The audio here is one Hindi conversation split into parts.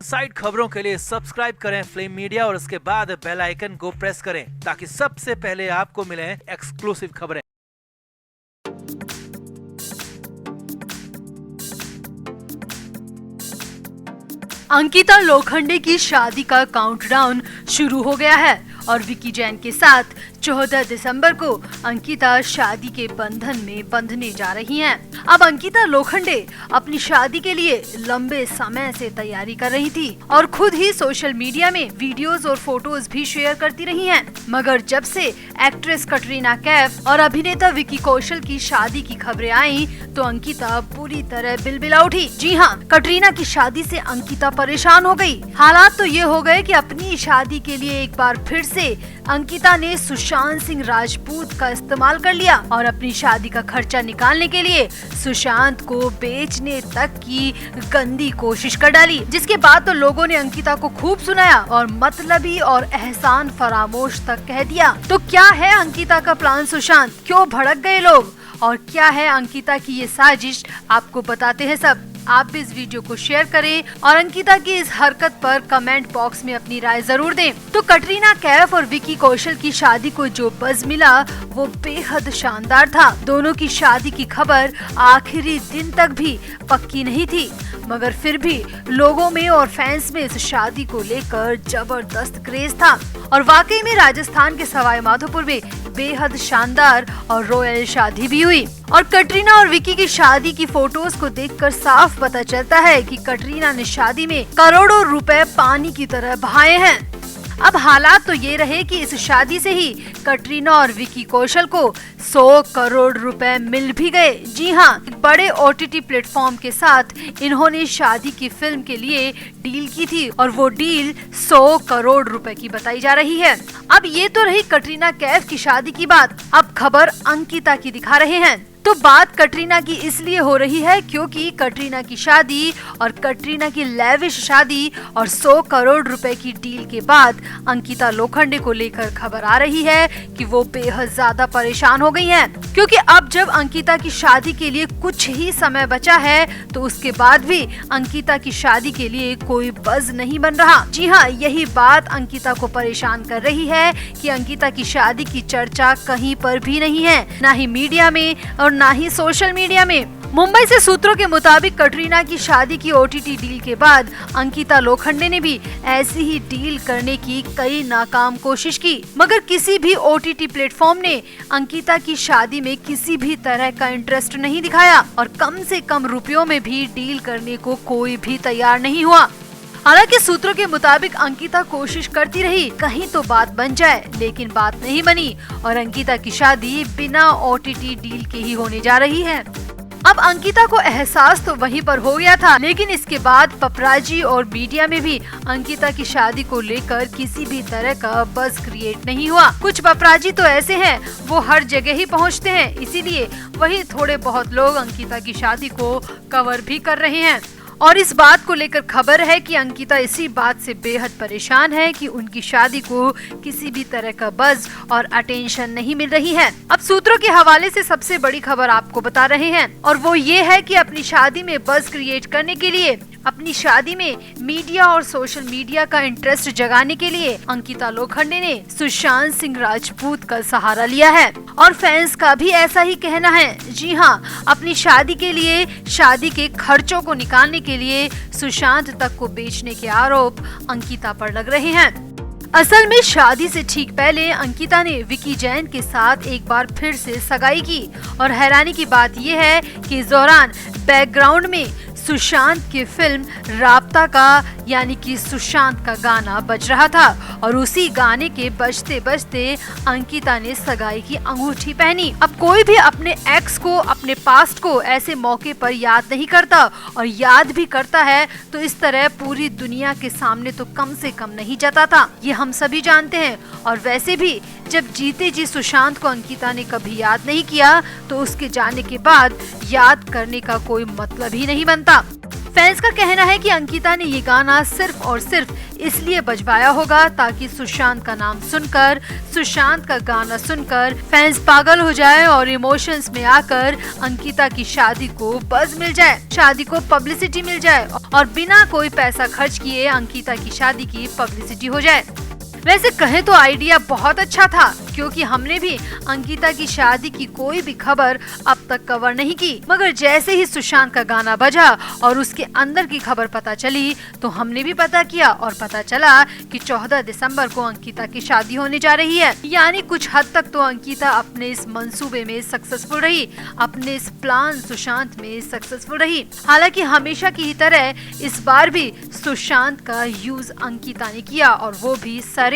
साइड खबरों के लिए सब्सक्राइब करें फ्लेम मीडिया और उसके बाद बेल आइकन को प्रेस करें ताकि सबसे पहले आपको मिले एक्सक्लूसिव खबरें। अंकिता लोखंडे की शादी का काउंटडाउन शुरू हो गया है और विकी जैन के साथ 14 दिसंबर को अंकिता शादी के बंधन में बंधने जा रही हैं। अब अंकिता लोखंडे अपनी शादी के लिए लंबे समय से तैयारी कर रही थी और खुद ही सोशल मीडिया में वीडियोस और फोटोज भी शेयर करती रही हैं। मगर जब से एक्ट्रेस कटरीना कैफ और अभिनेता विकी कौशल की शादी की खबरें आई तो अंकिता पूरी तरह बिलबिला उठी। जी हाँ, कटरीना की शादी से अंकिता परेशान हो गई। हालात तो ये हो गए कि अपनी शादी के लिए एक बार फिर से अंकिता ने सुशांत सिंह राजपूत का इस्तेमाल कर लिया और अपनी शादी का खर्चा निकालने के लिए सुशांत को बेचने तक की गंदी कोशिश कर डाली, जिसके बाद तो लोगों ने अंकिता को खूब सुनाया और मतलबी और एहसान फरामोश तक कह दिया। तो क्या है अंकिता का प्लान सुशांत, क्यों भड़क गए लोग और क्या है अंकिता की ये साजिश, आपको बताते हैं सब। आप भी इस वीडियो को शेयर करें और अंकिता की इस हरकत पर कमेंट बॉक्स में अपनी राय जरूर दें। तो कटरीना कैफ और विकी कौशल की शादी को जो बज़ मिला वो बेहद शानदार था। दोनों की शादी की खबर आखिरी दिन तक भी पक्की नहीं थी, मगर फिर भी लोगों में और फैंस में इस शादी को लेकर जबरदस्त क्रेज था और वाकई में राजस्थान के सवाई माधोपुर में बेहद शानदार और रॉयल शादी भी हुई। और कटरीना और विकी की शादी की फोटोज को देखकर साफ पता चलता है कि कटरीना ने शादी में करोड़ों रुपए पानी की तरह बहाए हैं। अब हालात तो ये रहे कि इस शादी से ही कटरीना और विकी कौशल को 100 करोड़ रुपए मिल भी गए। जी हाँ, बड़े OTT प्लेटफॉर्म के साथ इन्होंने शादी की फिल्म के लिए डील की थी और वो डील 100 करोड़ रुपए की बताई जा रही है। अब ये तो रही कटरीना कैफ की शादी की बात, अब खबर अंकिता की दिखा रहे हैं। तो बात कटरीना की इसलिए हो रही है क्योंकि कटरीना की शादी और कटरीना की लेविश शादी और 100 करोड़ रुपए की डील के बाद अंकिता लोखंडे को लेकर खबर आ रही है कि वो बेहद ज्यादा परेशान हो गई हैं, क्योंकि अब जब अंकिता की शादी के लिए कुछ ही समय बचा है तो उसके बाद भी अंकिता की शादी के लिए कोई बज़ नहीं बन रहा। जी हाँ, यही बात अंकिता को परेशान कर रही है कि अंकिता की शादी की चर्चा कहीं पर भी नहीं है, ना ही मीडिया में और ना ही सोशल मीडिया में। मुंबई से सूत्रों के मुताबिक कटरीना की शादी की OTT डील के बाद अंकिता लोखंडे ने भी ऐसी ही डील करने की कई नाकाम कोशिश की, मगर किसी भी OTT प्लेटफॉर्म ने अंकिता की शादी में किसी भी तरह का इंटरेस्ट नहीं दिखाया और कम से कम रुपयों में भी डील करने को कोई भी तैयार नहीं हुआ। हालांकि सूत्रों के मुताबिक अंकिता कोशिश करती रही कहीं तो बात बन जाए, लेकिन बात नहीं बनी और अंकिता की शादी बिना OTT डील के ही होने जा रही है। अब अंकिता को एहसास तो वहीं पर हो गया था, लेकिन इसके बाद पपराजी और मीडिया में भी अंकिता की शादी को लेकर किसी भी तरह का बज़ क्रिएट नहीं हुआ। कुछ पपराजी तो ऐसे हैं वो हर जगह ही पहुंचते हैं, इसीलिए वही थोड़े बहुत लोग अंकिता की शादी को कवर भी कर रहे हैं। और इस बात को लेकर खबर है कि अंकिता इसी बात से बेहद परेशान है कि उनकी शादी को किसी भी तरह का बज़ और अटेंशन नहीं मिल रही है। अब सूत्रों के हवाले से सबसे बड़ी खबर आपको बता रहे हैं और वो ये है कि अपनी शादी में बज़ क्रिएट करने के लिए, अपनी शादी में मीडिया और सोशल मीडिया का इंटरेस्ट जगाने के लिए अंकिता लोखंडे ने सुशांत सिंह राजपूत का सहारा लिया है और फैंस का भी ऐसा ही कहना है। जी हाँ, अपनी शादी के लिए शादी के खर्चों को निकालने के लिए सुशांत तक को बेचने के आरोप अंकिता पर लग रहे हैं। असल में शादी से ठीक पहले अंकिता ने विकी जैन के साथ एक बार फिर से सगाई की और हैरानी की बात यह है कि इस दौरान बैकग्राउंड में सुशांत की फिल्म राब्ता का यानी कि सुशांत का गाना बज रहा था और उसी गाने के बजते बजते अंकिता ने सगाई की अंगूठी पहनी। अब कोई भी अपने एक्स को, अपने पास्ट को ऐसे मौके पर याद नहीं करता और याद भी करता है तो इस तरह पूरी दुनिया के सामने तो कम से कम नहीं जताता, ये हम सभी जानते हैं। और वैसे भी जब जीते जी सुशांत को अंकिता ने कभी याद नहीं किया तो उसके जाने के बाद याद करने का कोई मतलब ही नहीं बनता। फैंस का कहना है कि अंकिता ने ये गाना सिर्फ और सिर्फ इसलिए बजवाया होगा ताकि सुशांत का नाम सुनकर, सुशांत का गाना सुनकर फैंस पागल हो जाए और इमोशंस में आकर अंकिता की शादी को बज़ मिल जाए, शादी को पब्लिसिटी मिल जाए और बिना कोई पैसा खर्च किए अंकिता की शादी की पब्लिसिटी हो जाए। वैसे कहें तो आइडिया बहुत अच्छा था, क्योंकि हमने भी अंकिता की शादी की कोई भी खबर अब तक कवर नहीं की, मगर जैसे ही सुशांत का गाना बजा और उसके अंदर की खबर पता चली तो हमने भी पता किया और पता चला कि 14 दिसंबर को अंकिता की शादी होने जा रही है। यानी कुछ हद तक तो अंकिता अपने इस मंसूबे में सक्सेसफुल रही, अपने इस प्लान सुशांत में सक्सेसफुल रही। हालांकि हमेशा की ही तरह इस बार भी सुशांत का यूज अंकिता ने किया और वो भी सरेआम।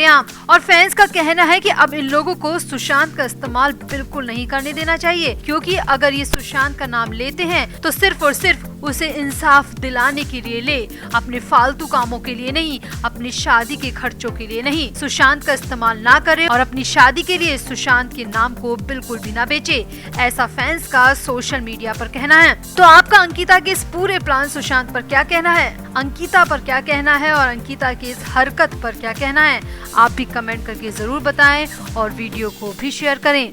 और फैंस का कहना है कि अब इन लोगों को सुशांत का इस्तेमाल बिल्कुल नहीं करने देना चाहिए, क्योंकि अगर ये सुशांत का नाम लेते हैं तो सिर्फ और सिर्फ उसे इंसाफ दिलाने के लिए ले, अपने फालतू कामों के लिए नहीं, अपनी शादी के खर्चों के लिए नहीं। सुशांत का इस्तेमाल ना करे और अपनी शादी के लिए सुशांत के नाम को बिल्कुल भी ना बेचे, ऐसा फैंस का सोशल मीडिया पर कहना है। तो आपका अंकिता के इस पूरे प्लान सुशांत पर क्या कहना है, अंकिता पर क्या कहना है और अंकिता की इस हरकत पर क्या कहना है, आप भी कमेंट करके जरूर बताएं और वीडियो को भी शेयर करें।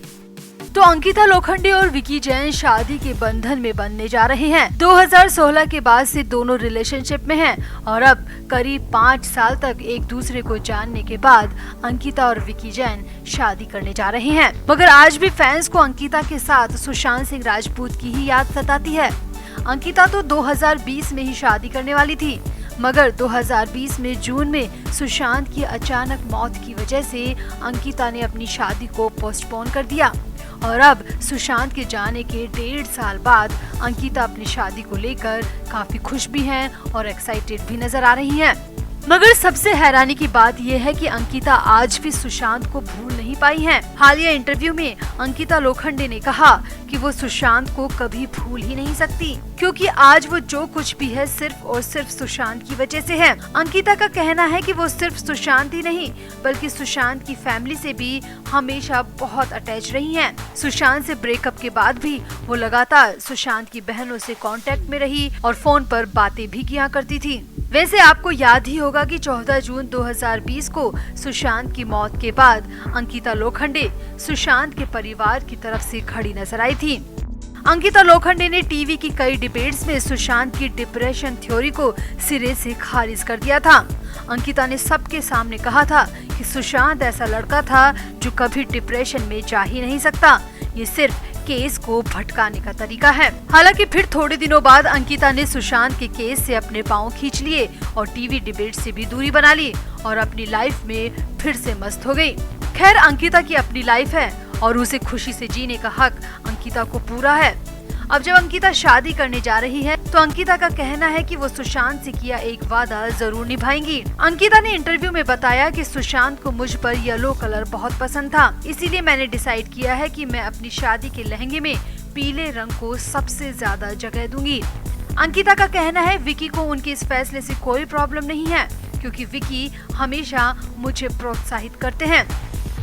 तो अंकिता लोखंडे और विकी जैन शादी के बंधन में बंधने जा रहे हैं। 2016 के बाद से दोनों रिलेशनशिप में हैं और अब करीब 5 साल तक एक दूसरे को जानने के बाद अंकिता और विकी जैन शादी करने जा रहे हैं। मगर आज भी फैंस को अंकिता के साथ सुशांत सिंह राजपूत की ही याद सताती है। अंकिता तो 2020 में ही शादी करने वाली थी, मगर 2020 में जून में सुशांत की अचानक मौत की वजह से अंकिता ने अपनी शादी को पोस्टपोन कर दिया और अब सुशांत के जाने के 1.5 साल बाद अंकिता अपनी शादी को लेकर काफी खुश भी हैं और एक्साइटेड भी नजर आ रही हैं। मगर सबसे हैरानी की बात यह है कि अंकिता आज भी सुशांत को भूल नहीं पाई हैं। हालिया इंटरव्यू में अंकिता लोखंडे ने कहा कि वो सुशांत को कभी भूल ही नहीं सकती, क्योंकि आज वो जो कुछ भी है सिर्फ और सिर्फ सुशांत की वजह से है। अंकिता का कहना है कि वो सिर्फ सुशांत ही नहीं बल्कि सुशांत की फैमिली से भी हमेशा बहुत अटैच रही हैं। सुशांत से ब्रेकअप के बाद भी वो लगातार सुशांत की बहनों से कांटेक्ट में रही और फोन पर बातें भी किया करती थी। वैसे आपको याद ही होगा कि 14 जून 2020 को सुशांत की मौत के बाद अंकिता लोखंडे सुशांत के परिवार की तरफ से खड़ी नजर आई थी। अंकिता लोखंडे ने टीवी की कई डिबेट्स में सुशांत की डिप्रेशन थ्योरी को सिरे से खारिज कर दिया था। अंकिता ने सबके सामने कहा था कि सुशांत ऐसा लड़का था जो कभी डिप्रेशन में जा ही नहीं सकता, ये सिर्फ केस को भटकाने का तरीका है। हालांकि फिर थोड़े दिनों बाद अंकिता ने सुशांत के केस से अपने पांव खींच लिए और टीवी डिबेट से भी दूरी बना ली और अपनी लाइफ में फिर से मस्त हो गई। खैर, अंकिता की अपनी लाइफ है और उसे खुशी से जीने का हक अंकिता को पूरा है। अब जब अंकिता शादी करने जा रही है तो अंकिता का कहना है कि वो सुशांत से किया एक वादा जरूर निभाएंगी। अंकिता ने इंटरव्यू में बताया कि सुशांत को मुझ पर येलो कलर बहुत पसंद था, इसीलिए मैंने डिसाइड किया है कि मैं अपनी शादी के लहंगे में पीले रंग को सबसे ज्यादा जगह दूंगी। अंकिता का कहना है विकी को उनके इस फैसले से कोई प्रॉब्लम नहीं है, क्योंकि विकी हमेशा मुझे प्रोत्साहित करते हैं।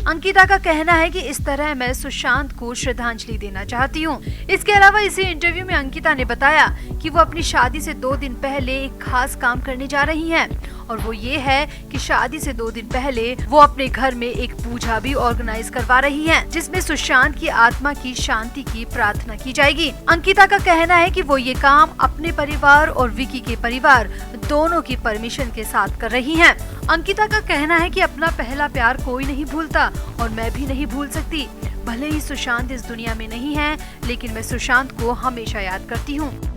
अंकिता का कहना है कि इस तरह मैं सुशांत को श्रद्धांजलि देना चाहती हूँ। इसके अलावा इसी इंटरव्यू में अंकिता ने बताया कि वो अपनी शादी से 2 दिन पहले एक खास काम करने जा रही हैं और वो ये है कि शादी से 2 दिन पहले वो अपने घर में एक पूजा भी ऑर्गेनाइज करवा रही हैं, जिसमें सुशांत की आत्मा की शांति की प्रार्थना की जाएगी। अंकिता का कहना है कि वो ये काम अपने परिवार और विकी के परिवार दोनों की परमिशन के साथ कर रही हैं। अंकिता का कहना है कि अपना पहला प्यार कोई नहीं भूलता और मैं भी नहीं भूल सकती। भले ही सुशांत इस दुनिया में नहीं है, लेकिन मैं सुशांत को हमेशा याद करती हूँ।